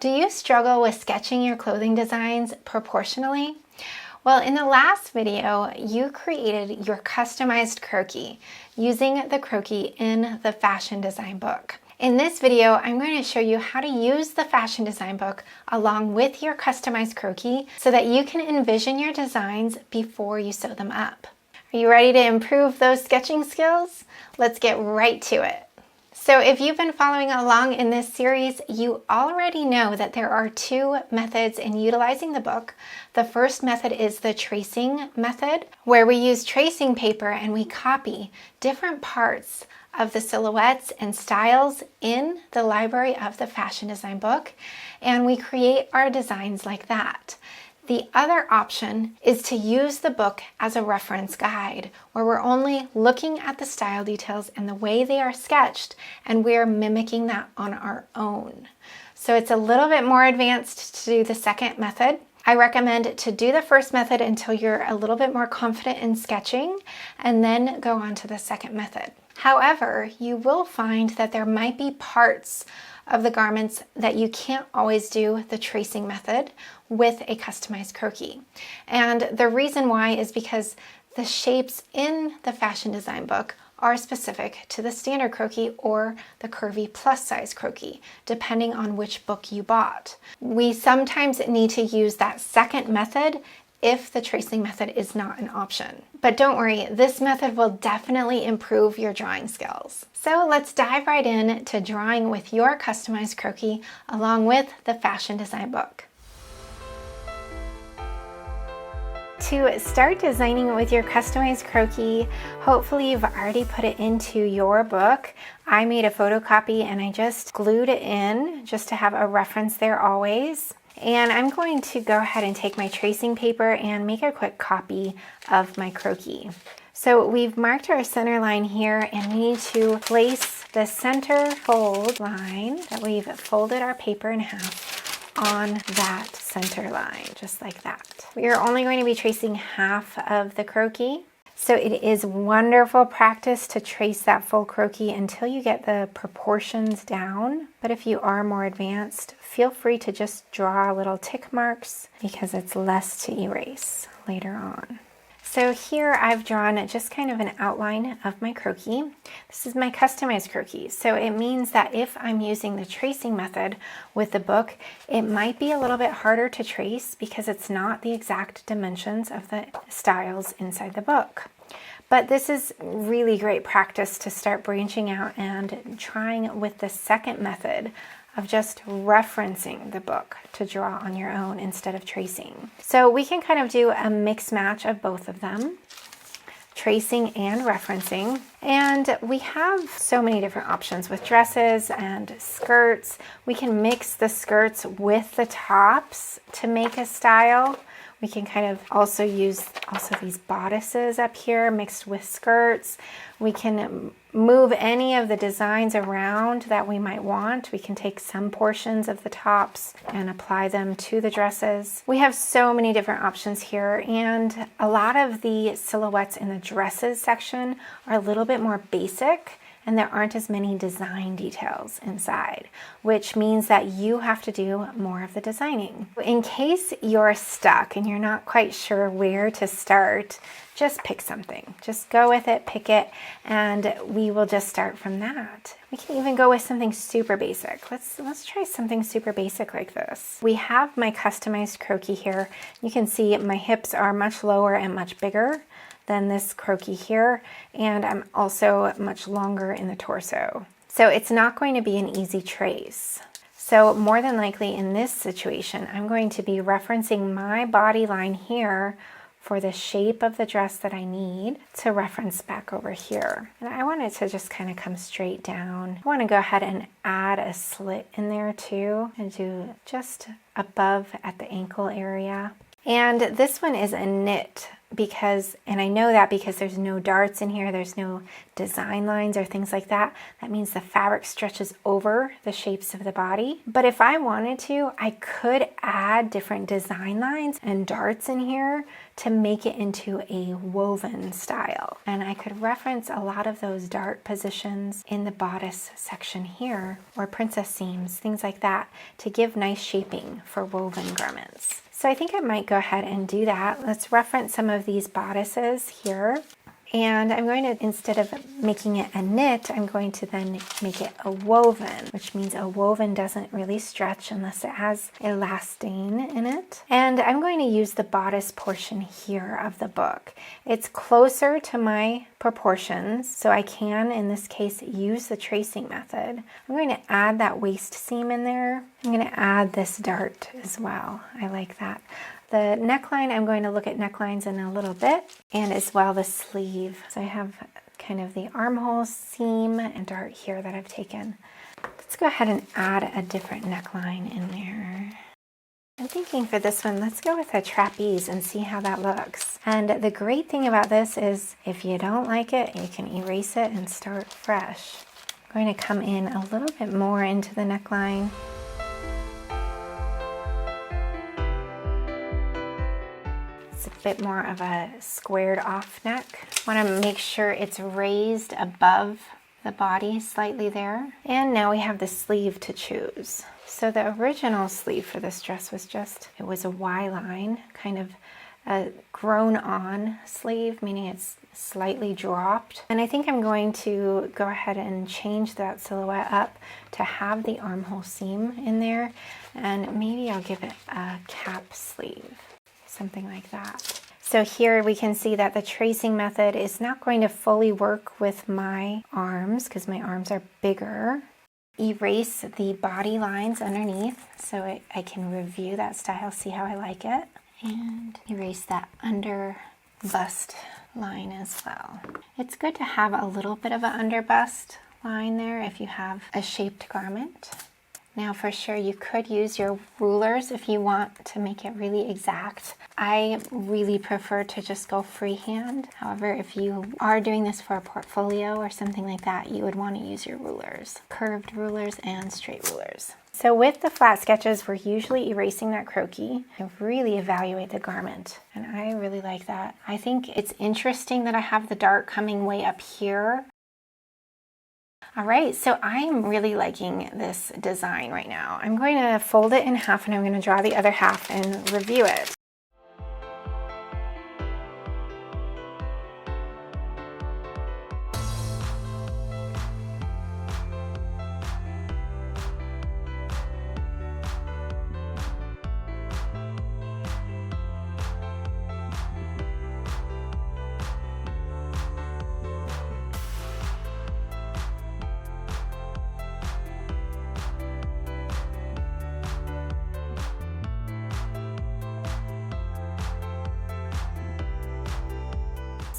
Do you struggle with sketching your clothing designs proportionally? Well, in the last video, you created your customized croquis using the croquis in the fashion design book. In this video, I'm going to show you how to use the fashion design book along with your customized croquis so that you can envision your designs before you sew them up. Are you ready to improve those sketching skills? Let's get right to it. So if you've been following along in this series, you already know that there are two methods in utilizing the book. The first method is the tracing method, where we use tracing paper and we copy different parts of the silhouettes and styles in the library of the fashion design book, and we create our designs like that. The other option is to use the book as a reference guide, where we're only looking at the style details and the way they are sketched, and we're mimicking that on our own. So it's a little bit more advanced to do the second method. I recommend to do the first method until you're a little bit more confident in sketching, and then go on to the second method. However, you will find that there might be parts of the garments that you can't always do the tracing method with a customized croquis. And the reason why is because the shapes in the fashion design book are specific to the standard croquis or the curvy plus size croquis, depending on which book you bought. We sometimes need to use that second method if the tracing method is not an option. But don't worry, this method will definitely improve your drawing skills. So let's dive right in to drawing with your customized croquis along with the fashion design book. To start designing with your customized croquis, hopefully you've already put it into your book. I made a photocopy and I just glued it in just to have a reference there always. And I'm going to go ahead and take my tracing paper and make a quick copy of my croquis. So we've marked our center line here, and we need to place the center fold line that we've folded our paper in half on that center line, just like that. We are only going to be tracing half of the croquis. So it is wonderful practice to trace that full croquis until you get the proportions down. But if you are more advanced, feel free to just draw little tick marks because it's less to erase later on. So here I've drawn just kind of an outline of my croquis. This is my customized croquis. So it means that if I'm using the tracing method with the book, it might be a little bit harder to trace because it's not the exact dimensions of the styles inside the book. But this is really great practice to start branching out and trying with the second method of just referencing the book to draw on your own instead of tracing. So we can kind of do a mix match of both of them, tracing and referencing. And we have so many different options with dresses and skirts. We can mix the skirts with the tops to make a style. We can kind of also use these bodices up here mixed with skirts. We can move any of the designs around that we might want. We can take some portions of the tops and apply them to the dresses. We have so many different options here, and a lot of the silhouettes in the dresses section are a little bit more basic, and there aren't as many design details inside, which means that you have to do more of the designing. In case you're stuck and you're not quite sure where to start, just pick something. Just go with it, pick it, and we will just start from that. We can even go with something super basic. Let's try something super basic like this. We have my customized croquis here. You can see my hips are much lower and much bigger than this croquis here, and I'm also much longer in the torso. So it's not going to be an easy trace. So more than likely in this situation, I'm going to be referencing my body line here for the shape of the dress that I need to reference back over here. And I want it to just kind of come straight down. I want to go ahead and add a slit in there too, and do just above at the ankle area. And this one is a knit because, and I know that because there's no darts in here, there's no design lines or things like that. That means the fabric stretches over the shapes of the body. But if I wanted to, I could add different design lines and darts in here to make it into a woven style. And I could reference a lot of those dart positions in the bodice section here, or princess seams, things like that, to give nice shaping for woven garments. So I think I might go ahead and do that. Let's reference some of these bodices here. And I'm going to, instead of making it a knit, I'm going to then make it a woven, which means a woven doesn't really stretch unless it has elastane in it. And I'm going to use the bodice portion here of the book. It's closer to my proportions, so I can, in this case, use the tracing method. I'm going to add that waist seam in there. I'm going to add this dart as well. I like that. The neckline, I'm going to look at necklines in a little bit, and as well the sleeve. So I have kind of the armhole seam and dart here that I've taken. Let's go ahead and add a different neckline in there. I'm thinking for this one, let's go with a trapeze and see how that looks. And the great thing about this is if you don't like it, you can erase it and start fresh. I'm going to come in a little bit more into the neckline. A bit more of a squared off neck. Want to make sure it's raised above the body slightly there. And now we have the sleeve to choose. So the original sleeve for this dress was it was a Y-line, kind of a grown on sleeve, meaning it's slightly dropped. And I think I'm going to go ahead and change that silhouette up to have the armhole seam in there, and maybe I'll give it a cap sleeve. Something like that. So here we can see that the tracing method is not going to fully work with my arms because my arms are bigger. Erase the body lines underneath so I can review that style, see how I like it. And erase that under bust line as well. It's good to have a little bit of an under bust line there if you have a shaped garment. Now for sure you could use your rulers if you want to make it really exact. I really prefer to just go freehand. However, if you are doing this for a portfolio or something like that, you would want to use your rulers, curved rulers and straight rulers. So with the flat sketches, we're usually erasing that croquis to really evaluate the garment. And I really like that. I think it's interesting that I have the dart coming way up here. All right, so I'm really liking this design right now. I'm going to fold it in half and I'm going to draw the other half and review it.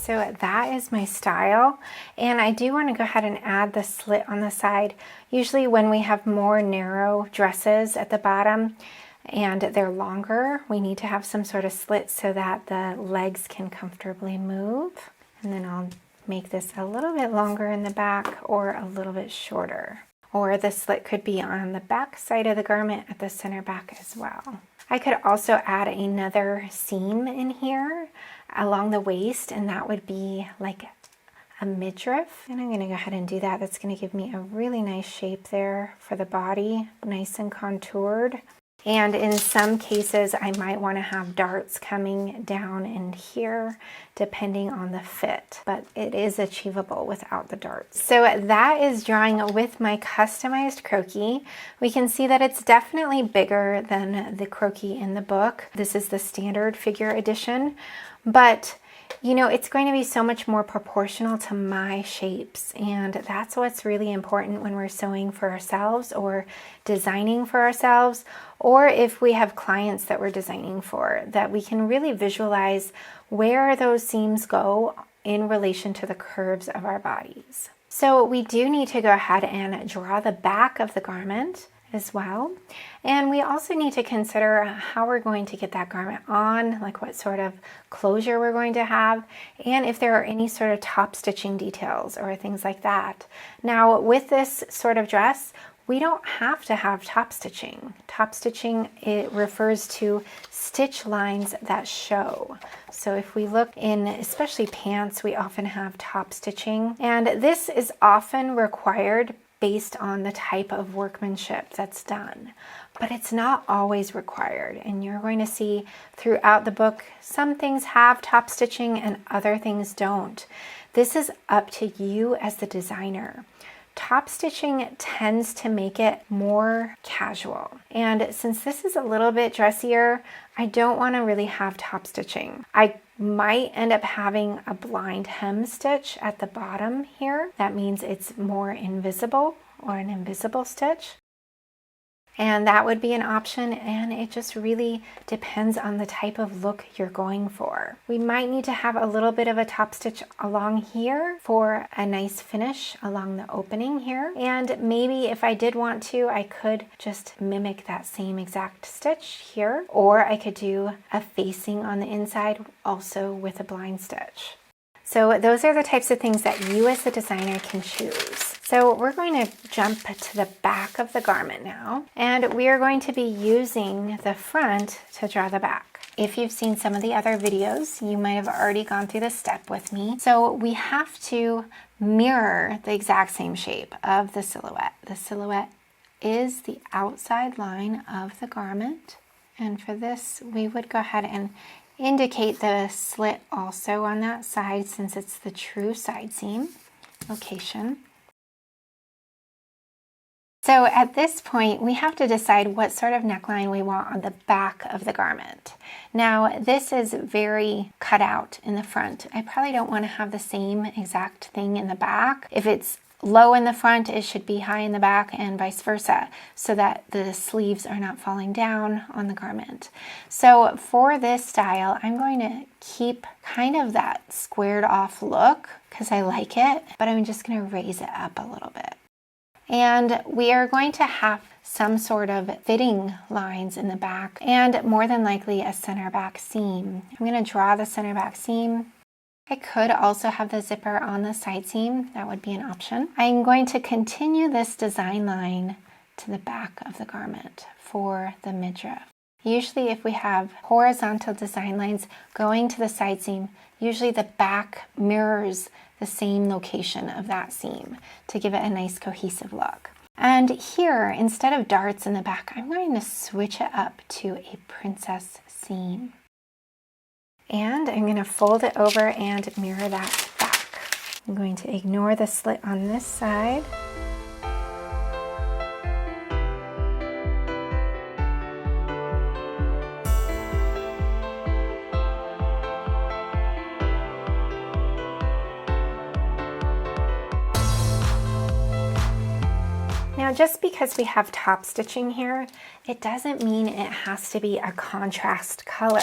So that is my style, and I do want to go ahead and add the slit on the side. Usually when we have more narrow dresses at the bottom and they're longer, we need to have some sort of slit so that the legs can comfortably move. And then I'll make this a little bit longer in the back or a little bit shorter. Or the slit could be on the back side of the garment at the center back as well. I could also add another seam in here along the waist, and that would be like a midriff. And I'm going to go ahead and do that. That's going to give me a really nice shape there for the body, nice and contoured. And in some cases, I might want to have darts coming down in here, depending on the fit, but it is achievable without the darts. So that is drawing with my customized croquis. We can see that it's definitely bigger than the croquis in the book. This is the standard figure edition, but you know, it's going to be so much more proportional to my shapes, and that's what's really important when we're sewing for ourselves or designing for ourselves, or if we have clients that we're designing for, that we can really visualize where those seams go in relation to the curves of our bodies. So we do need to go ahead and draw the back of the garment, as well. And we also need to consider how we're going to get that garment on, like what sort of closure we're going to have, and if there are any sort of top stitching details or things like that. Now, with this sort of dress, we don't have to have top stitching. Top stitching, it refers to stitch lines that show. So if we look in, especially pants, we often have top stitching, and this is often required based on the type of workmanship that's done. But it's not always required, and you're going to see throughout the book, some things have top stitching and other things don't. This is up to you as the designer. Top stitching tends to make it more casual. And since this is a little bit dressier, I don't want to really have top stitching. I might end up having a blind hem stitch at the bottom here. That means it's more invisible, or an invisible stitch. And that would be an option, and it just really depends on the type of look you're going for. We might need to have a little bit of a top stitch along here for a nice finish along the opening here. And maybe if I did want to, I could just mimic that same exact stitch here, or I could do a facing on the inside also with a blind stitch. So those are the types of things that you as the designer can choose. So we're going to jump to the back of the garment now, and we are going to be using the front to draw the back. If you've seen some of the other videos, you might have already gone through this step with me. So we have to mirror the exact same shape of the silhouette. The silhouette is the outside line of the garment, and for this we would go ahead and indicate the slit also on that side, since it's the true side seam location. So at this point, we have to decide what sort of neckline we want on the back of the garment. Now, this is very cut out in the front. I probably don't want to have the same exact thing in the back. If it's low in the front, it should be high in the back, and vice versa, so that the sleeves are not falling down on the garment. So for this style, I'm going to keep kind of that squared off look because I like it, but I'm just going to raise it up a little bit. And we are going to have some sort of fitting lines in the back, and more than likely a center back seam. I'm going to draw the center back seam. I could also have the zipper on the side seam. That would be an option. I'm going to continue this design line to the back of the garment for the midriff. Usually if we have horizontal design lines going to the side seam, usually the back mirrors the same location of that seam to give it a nice cohesive look. And here, instead of darts in the back, I'm going to switch it up to a princess seam. And I'm going to fold it over and mirror that back. I'm going to ignore the slit on this side. Now, just because we have top stitching here, it doesn't mean it has to be a contrast color.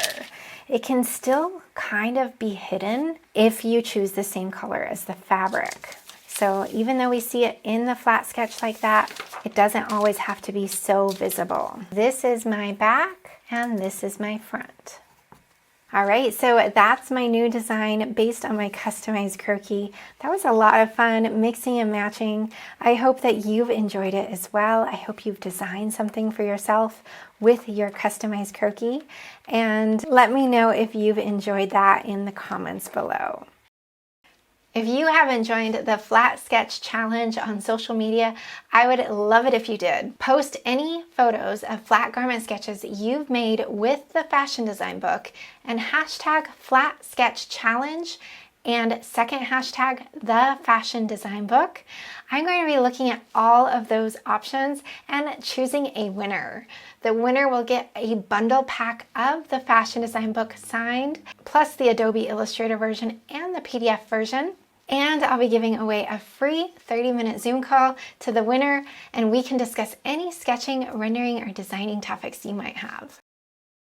It can still kind of be hidden if you choose the same color as the fabric. So even though we see it in the flat sketch like that, it doesn't always have to be so visible. This is my back and this is my front. All right, so that's my new design based on my customized croquis. That was a lot of fun mixing and matching. I hope that you've enjoyed it as well. I hope you've designed something for yourself with your customized croquis, and let me know if you've enjoyed that in the comments below. If you haven't joined the Flat Sketch Challenge on social media, I would love it if you did. Post any photos of flat garment sketches you've made with the fashion design book and hashtag Flat Sketch Challenge and second hashtag the fashion design book. I'm going to be looking at all of those options and choosing a winner. The winner will get a bundle pack of the fashion design book signed, plus the Adobe Illustrator version and the PDF version. And I'll be giving away a free 30-minute Zoom call to the winner, and we can discuss any sketching, rendering, or designing topics you might have.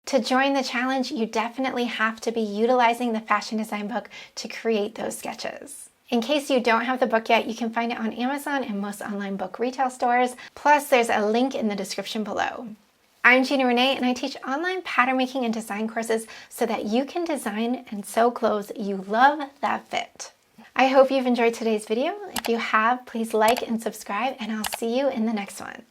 To join the challenge, you definitely have to be utilizing the fashion design book to create those sketches. In case you don't have the book yet, you can find it on Amazon and most online book retail stores. Plus, there's a link in the description below. I'm Gina Renee, and I teach online pattern making and design courses so that you can design and sew clothes you love that fit. I hope you've enjoyed today's video. If you have, please like and subscribe, and I'll see you in the next one.